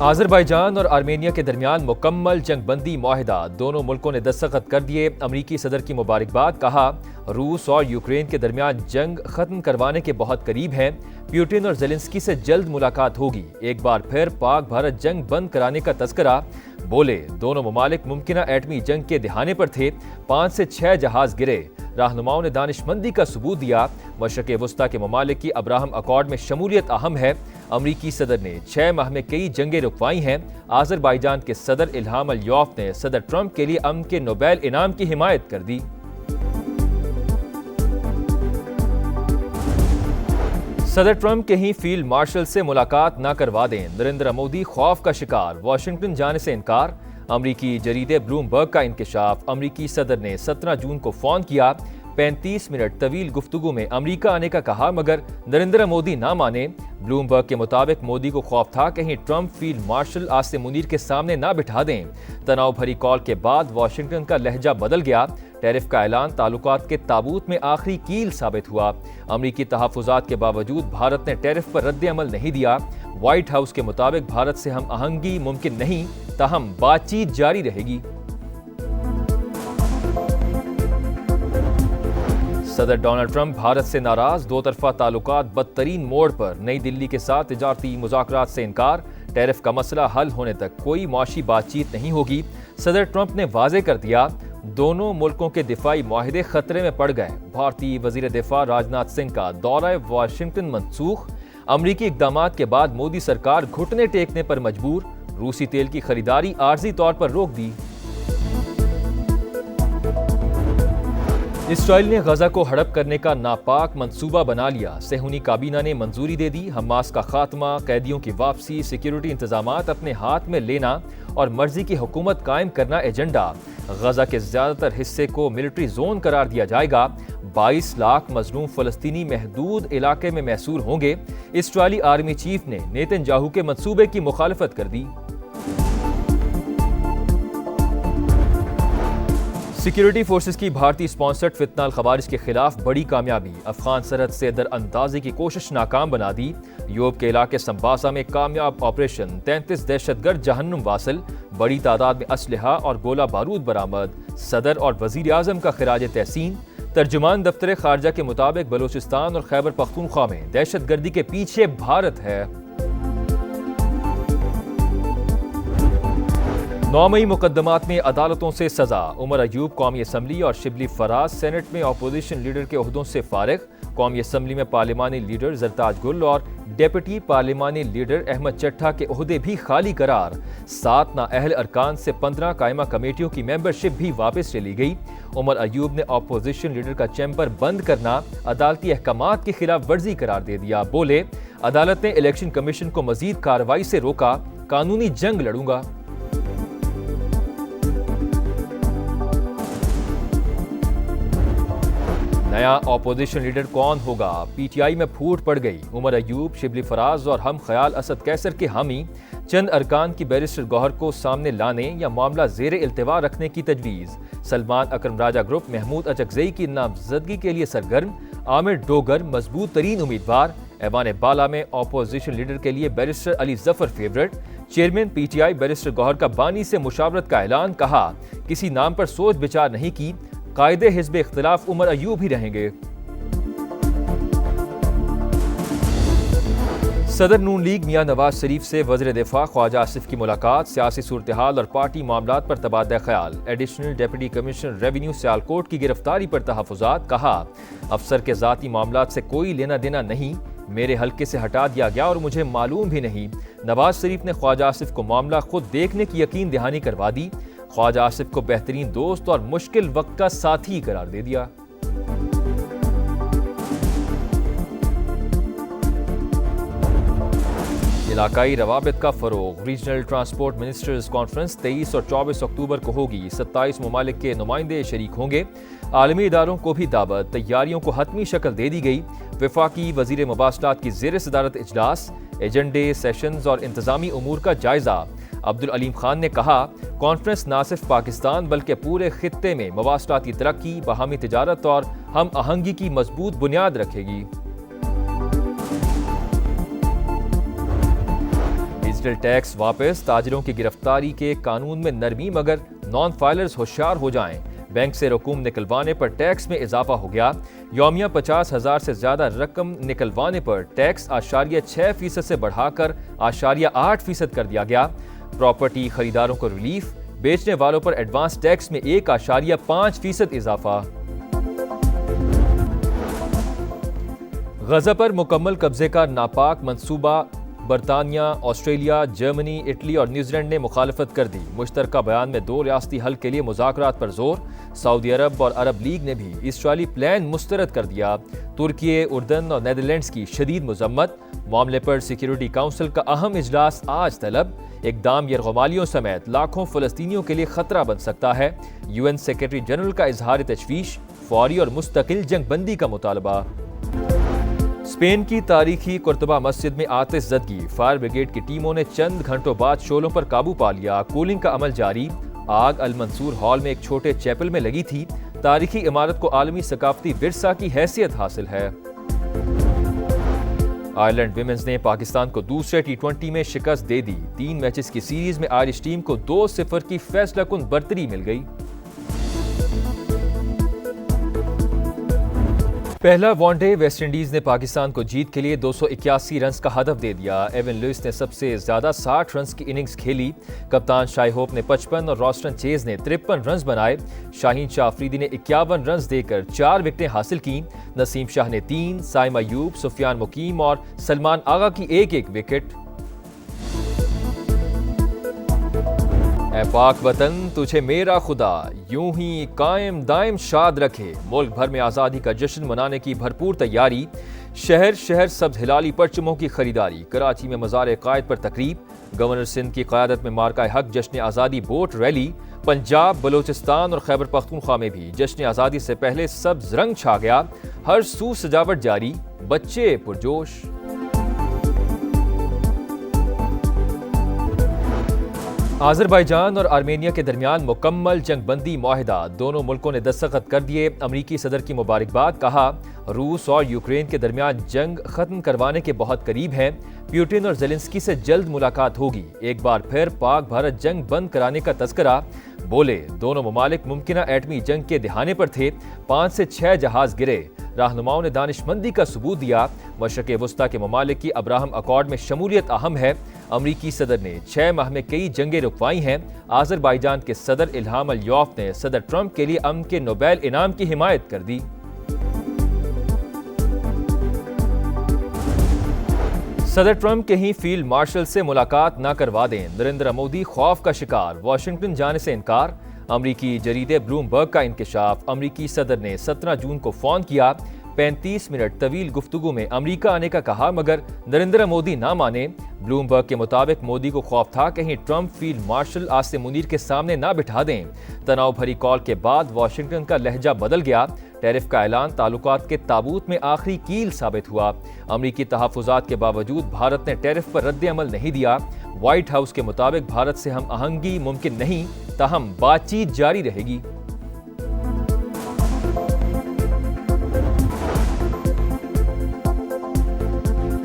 Azerbaijan और Armenia के दरमियान मुकम्मल जंग बंदी मुआहिदा, दोनों मुल्कों ने दस्तखत कर दिए। अमरीकी सदर की मुबारकबाद, कहा रूस और यूक्रेन के दरमियान जंग खत्म करवाने के बहुत करीब हैं। पुतिन और ज़ेलेंस्की से जल्द मुलाकात होगी। एक बार फिर पाक भारत जंग बंद कराने का तस्करा, बोले दोनों ममालिक मुमकिना एटमी जंग के दहाने पर थे। 5 से 6 जहाज गिरे। रहनुमाओं ने दानिशमंदी का सबूत दिया। मशरक़ वस्ता के ममालिक की अब्राहम अकॉर्ड में शमूलियत अहम है। अमरीकी सदर ने 6 माह में कई जंगें रुकवाई हैं। आज़रबाईजान के सदर इल्हाम अलियौफ ने सदर ट्रंप के लिए अमन के नोबेल इनाम की हिमायत कर दी। सदर ट्रंप के ही फील्ड मार्शल से मुलाकात न करवा दें, नरेंद्र मोदी खौफ का शिकार, वाशिंगटन जाने से इनकार। अमरीकी जरीदे ब्लूमबर्ग का इंकशाफ, अमरीकी सदर ने 17 जून को फोन किया। 35 मिनट तवील गुफ्तगू में अमरीका आने का कहा, मगर नरेंद्र मोदी ना माने। ब्लूमबर्ग के मुताबिक मोदी को खौफ था कहीं Trump field marshal Asim Munir के सामने ना बिठा दें। तनाव भरी कॉल के बाद वाशिंगटन का लहजा बदल गया। टैरिफ का ऐलान ताल्लुकात के ताबूत में आखिरी कील साबित हुआ। अमरीकी तहफ़्फ़ुज़ात के बावजूद भारत ने टैरिफ पर रद्द अमल नहीं दिया। व्हाइट हाउस के मुताबिक भारत से हम आहंगी मुमकिन नहीं, ताहम बातचीत जारी रहेगी। सदर डोनाल्ड ट्रंप भारत से नाराज, दो तरफा ताल्लुकात बदतरीन मोड़ पर। नई दिल्ली के साथ तिजारती मुज़ाकरात से इनकार। टैरिफ का मसला हल होने तक कोई मुआशी बातचीत नहीं होगी। सदर ट्रंप ने वाज़े कर दिया दोनों मुल्कों के दिफाई मुआहिदे खतरे में पड़ गए। भारतीय वजीर दिफा राजनाथ सिंह का दौरा वाशिंगटन मनसूख। अमरीकी इक़दामात के बाद मोदी सरकार घुटने टेकने पर मजबूर। रूसी तेल की खरीदारी आर्जी तौर पर रोक दी। इसराइल ने गजा को हड़प करने का नापाक मंसूबा बना लिया। सेहूनी काबीना ने मंजूरी दे दी। हमास का खात्मा, कैदियों की वापसी, सिक्योरिटी इंतजामात अपने हाथ में लेना और मर्जी की हुकूमत कायम करना एजेंडा। गजा के ज्यादातर हिस्से को मिलिट्री जोन करार दिया जाएगा। 22 लाख मजलूम फलस्तीनी महदूद इलाके में महसूर होंगे। इसराइली आर्मी चीफ ने नेतन्याहू के मंसूबे की मुखालफत कर दी। सिक्योरिटी फोर्सेस की भारतीय स्पॉन्सर्ड फितनाल खवारिज के खिलाफ बड़ी कामयाबी। अफगान सरहद से दर अंदाजी की कोशिश नाकाम बना दी। यूरोप के इलाके संबासा में कामयाब ऑपरेशन। 33 दहशतगर्द जहन्नुम वासिल। बड़ी तादाद में असलहा और गोला बारूद बरामद। सदर और वजीर आजम का खिराज तहसीन। तर्जुमान दफ्तर खारजा के मुताबिक बलूचिस्तान और खैबर पख्तूनख्वा में दहशतगर्दी के पीछे भारत है। 9 मई मुकदमात में अदालतों से सजा। उमर अयूब कौमी असम्बली और शिबली फराज सेनेट में अपोजिशन लीडर के ओहदों से फारिग। कौमी असम्बली में पार्लिमानी लीडर जरताज गुल और डेप्यूटी पार्लिमानी लीडर अहमद चट्ठा के ओहदे भी खाली करार। 7 नाअहल अरकान से 15 कायमा कमेटियों की मेंबरशिप भी वापस चली गई। उमर अयूब ने अपोजिशन लीडर का चैम्बर बंद करना अदालती अहकामात की खिलाफ वर्जी करार दे दिया। बोले अदालत ने इलेक्शन कमीशन को मजीद कार्रवाई से रोका, कानूनी जंग लड़ूंगा। नया अपोजिशन लीडर कौन होगा? पीटीआई में फूट पड़ गई। उमर अयूब, शिबली फराज और हम ख्याल असद कैसर के हामी। चंद अरकान की बैरिस्टर गौहर को सामने लाने या मामला जेर इल्तिवा रखने की तजवीज़। सलमान अकरम राजा ग्रुप महमूद अचकजई की नामजदगी के लिए सरगर्म। आमिर डोगर मजबूत तरीन उम्मीदवार। ऐवान बाला में अपोजिशन लीडर के लिए barrister Ali Zafar favourite. Chairman PTI barrister Gohar का बानी से मुशावरत का ऐलान। कहा किसी नाम पर सोच विचार नहीं की, कायदे हिज़्ब इख्तिलाफ उमर अयूब ही रहेंगे। सदर नून लीग मियां नवाज शरीफ से वज़ीर दिफा ख्वाजा आसिफ की मुलाकात। सियासी सूरत-ए-हाल और पार्टी मामलात पर तबादला ख्याल। Additional deputy commissioner revenue Sialkot की गिरफ्तारी पर तहफ़्फ़ुज़ात। कहा अफसर के ज़ाती मामलात से कोई लेना देना नहीं, मेरे हल्के से हटा दिया गया और मुझे मालूम भी नहीं। नवाज शरीफ ने ख्वाजा आसिफ को मामला खुद देखने की यकीन दहानी करवा दी। ख्वाजा आसिफ को बेहतरीन दोस्त और मुश्किल वक्त का साथी करार दे दिया। इलाकाई रवाबित का फरोग। रीजनल ट्रांसपोर्ट मिनिस्टर्स कॉन्फ्रेंस 23 और 24 अक्टूबर को होगी। 27 ममालिक के नुमाइंदे शरीक होंगे। आलमी इदारों को भी दावत। तैयारियों को हतमी शक्ल दे दी गई। वफाकी वजीर मुबासलात की ज़ेर सदारत इजलास। एजेंडे, सेशंस और इंतजामी उमूर का जायजा। अब्दुल अलीम खान ने कहा कॉन्फ्रेंस न सिर्फ पाकिस्तान बल्कि पूरे खित्ते में मवासलाती तरक्की, बाहमी तिजारत और हम आहंगी की मजबूत बुनियाद रखेगी। ڈیجیٹل ٹیکس واپس، تاجروں کی گرفتاری کے قانون میں نرمی مگر نان فائلرز ہوشیار ہو جائیں، بینک سے رقوم نکلوانے پر ٹیکس میں اضافہ ہو گیا، یومیہ 50,000 سے زیادہ رقم نکلوانے پر ٹیکس 6% سے بڑھا کر 8% کر دیا گیا، پراپرٹی خریداروں کو ریلیف، بیچنے والوں پر ایڈوانس ٹیکس میں 1.5% اضافہ۔ غزہ پر مکمل قبضے کا ناپاک منصوبہ برطانیہ، آسٹریلیا، جرمنی، اٹلی اور نیوزی لینڈ نے مخالفت کر دی، مشترکہ بیان میں 2 ریاستی حل کے لیے مذاکرات پر زور، سعودی عرب اور عرب لیگ نے بھی اسرائیلی پلان مسترد کر دیا، ترکی، اردن اور نیدرلینڈز کی شدید مذمت، معاملے پر سیکیورٹی کونسل کا اہم اجلاس آج طلب، اقدام یرغمالیوں سمیت لاکھوں فلسطینیوں کے لیے خطرہ بن سکتا ہے، UN سیکریٹری جنرل کا اظہار تشویش، فوری اور مستقل جنگ بندی کا مطالبہ۔ اسپین کی تاریخی قرطبہ مسجد میں آتش زدگی، فائر بریگیڈ کی ٹیموں نے چند گھنٹوں بعد شعلوں پر قابو پا لیا، کولنگ کا عمل جاری، آگ المنصور ہال میں ایک چھوٹے چیپل میں لگی تھی، تاریخی عمارت کو عالمی ثقافتی ورثہ کی حیثیت حاصل ہے۔ آئرلینڈ ویمنز نے پاکستان کو دوسرے T20 میں شکست دے دی، 3 میچز کی سیریز میں آئرش ٹیم کو 2-0 کی فیصلہ کن برتری مل گئی۔ پہلا ون ڈے ویسٹ انڈیز نے پاکستان کو جیت کے لیے 281 رنز کا ہدف دے دیا، ایون لوئس نے سب سے زیادہ 60 رنز کی اننگز کھیلی، کپتان شاہی ہوپ نے 55 اور راسٹن چیز نے 53 رنز بنائے، شاہین شاہ افریدی نے 51 رنز دے کر 4 وکٹیں حاصل کیں، نسیم شاہ نے 3، سائم ایوب، سفیان مقیم اور سلمان آغا کی 1-1 وکٹ۔ اے پاک وطن تجھے میرا خدا یوں ہی قائم دائم شاد رکھے، ملک بھر میں آزادی کا جشن منانے کی بھرپور تیاری، شہر شہر سبز ہلالی پرچموں کی خریداری، کراچی میں مزار قائد پر تقریب، گورنر سندھ کی قیادت میں مارکہ حق جشن آزادی بوٹ ریلی، پنجاب، بلوچستان اور خیبر پختونخوا میں بھی جشن آزادی سے پہلے سبز رنگ چھا گیا، ہر سو سجاوٹ جاری، بچے پرجوش۔ آذربائیجان اور آرمینیا کے درمیان مکمل جنگ بندی معاہدہ، دونوں ملکوں نے دستخط کر دیے، امریکی صدر کی مبارکباد، کہا روس اور یوکرین کے درمیان جنگ ختم کروانے کے بہت قریب ہیں، پیوٹن اور زیلنسکی سے جلد ملاقات ہوگی، ایک بار پھر پاک بھارت جنگ بند کرانے کا تذکرہ، بولے دونوں ممالک ممکنہ ایٹمی جنگ کے دہانے پر تھے، 5 سے 6 جہاز گرے، رہنماؤں نے دانش مندی کا ثبوت دیا، مشرق وسطیٰ کے ممالک کی ابراہم اکارڈ میں شمولیت اہم ہے، امریکی صدر نے 6 ماہ میں کئی جنگیں رکوائی ہیں، آذربائیجان کے صدر الہام الیوف نے صدر ٹرمپ کے لیے امن کے نوبیل انعام کی حمایت کر دی۔ صدر ٹرمپ کہیں فیلڈ مارشل سے ملاقات نہ کروا دیں، نریندر مودی خوف کا شکار، واشنگٹن جانے سے انکار، امریکی جریدے بلوم برگ کا انکشاف، امریکی صدر نے 17 جون کو فون کیا، 35 منٹ طویل گفتگو میں امریکہ آنے کا کہا مگر نریندر مودی نہ مانے، بلوم برگ کے مطابق مودی کو خوف تھا کہیں Trump field marshal Asim Munir کے سامنے نہ بٹھا دیں، تناؤ بھری کال کے بعد واشنگٹن کا لہجہ بدل گیا، ٹیرف کا اعلان تعلقات کے تابوت میں آخری کیل ثابت ہوا، امریکی تحفظات کے باوجود بھارت نے ٹیرف پر رد عمل نہیں دیا، وائٹ ہاؤس کے مطابق بھارت سے ہم آہنگی ممکن نہیں، تاہم بات چیت جاری رہے گی۔